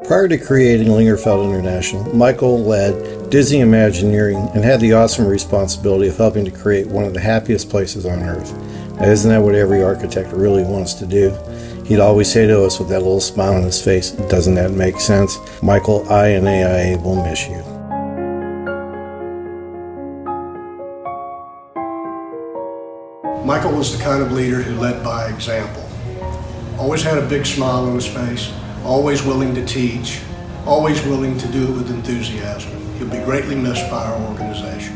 Prior to creating Lingerfelt International, Michael led Disney Imagineering and had the awesome responsibility of helping to create one of the happiest places on earth. Now, isn't that what every architect really wants to do? He'd always say to us with that little smile on his face, "Doesn't that make sense?" Michael, I and AIA will miss you. Michael was the kind of leader who led by example. Always had a big smile on his face, always willing to teach, always willing to do it with enthusiasm. He'll be greatly missed by our organization.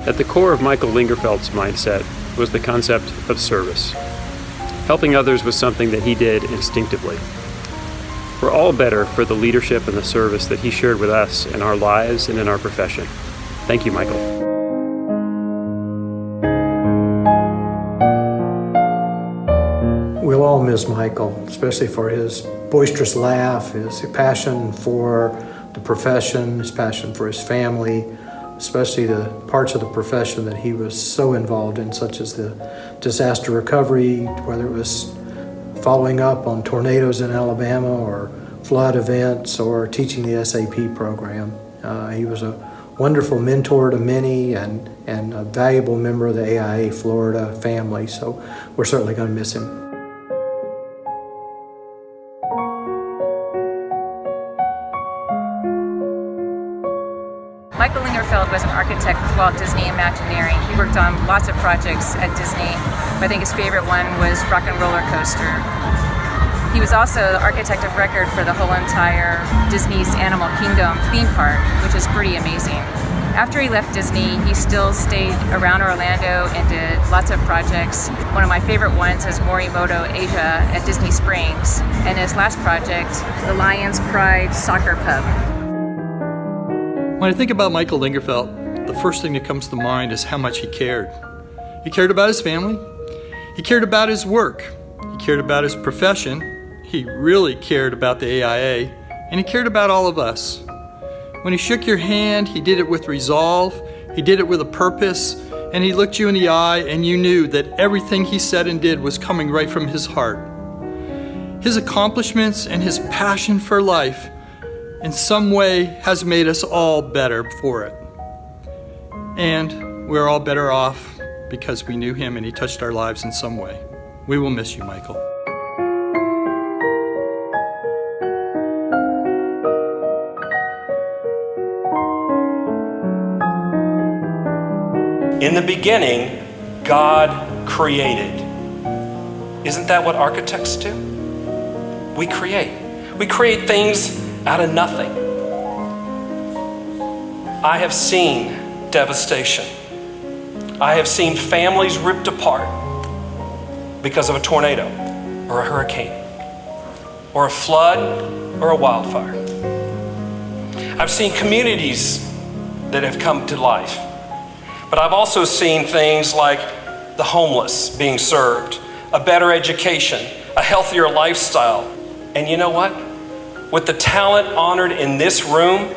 At the core of Michael Lingerfelt's mindset was the concept of service. Helping others was something that he did instinctively. We're all better for the leadership and the service that he shared with us in our lives and in our profession. Thank you, Michael. We'll all miss Michael, especially for his boisterous laugh, his passion for the profession, his passion for his family, especially the parts of the profession that he was so involved in, such as the disaster recovery, whether it was following up on tornadoes in Alabama or flood events or teaching the SAP program. He was a wonderful mentor to many and a valuable member of the AIA Florida family, so we're certainly going to miss him. Michael Lingerfelt was an architect with Walt Disney Imagineering. He worked on lots of projects at Disney. I think his favorite one was Rock and Roller Coaster. He was also the architect of record for the whole entire Disney's Animal Kingdom theme park, which is pretty amazing. After he left Disney, he still stayed around Orlando and did lots of projects. One of my favorite ones is Morimoto Asia at Disney Springs, and his last project, the Lions Pride Soccer Pub. When I think about Michael Lingerfelt, the first thing that comes to mind is how much he cared. He cared about his family, he cared about his work, he cared about his profession, he really cared about the AIA, and he cared about all of us. When he shook your hand, he did it with resolve, he did it with a purpose, and he looked you in the eye and you knew that everything he said and did was coming right from his heart. His accomplishments and his passion for life in some way has made us all better for it. And we're all better off because we knew him and he touched our lives in some way. We will miss you, Michael. In the beginning, God created. Isn't that what architects do? We create. We create things out of nothing. I have seen devastation. I have seen families ripped apart because of a tornado or a hurricane or a flood or a wildfire. I've seen communities that have come to life. But I've also seen things like the homeless being served, a better education, a healthier lifestyle. And you know what? With the talent honored in this room,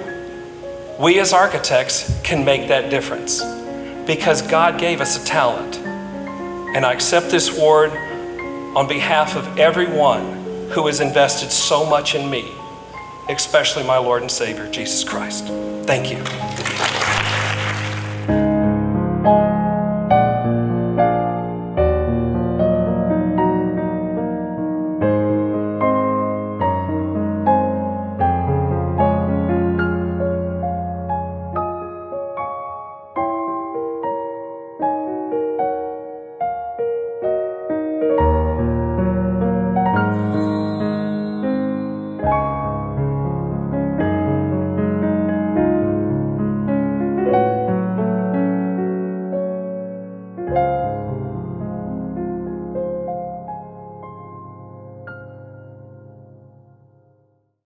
we as architects can make that difference because God gave us a talent. And I accept this award on behalf of everyone who has invested so much in me, especially my Lord and Savior, Jesus Christ. Thank you.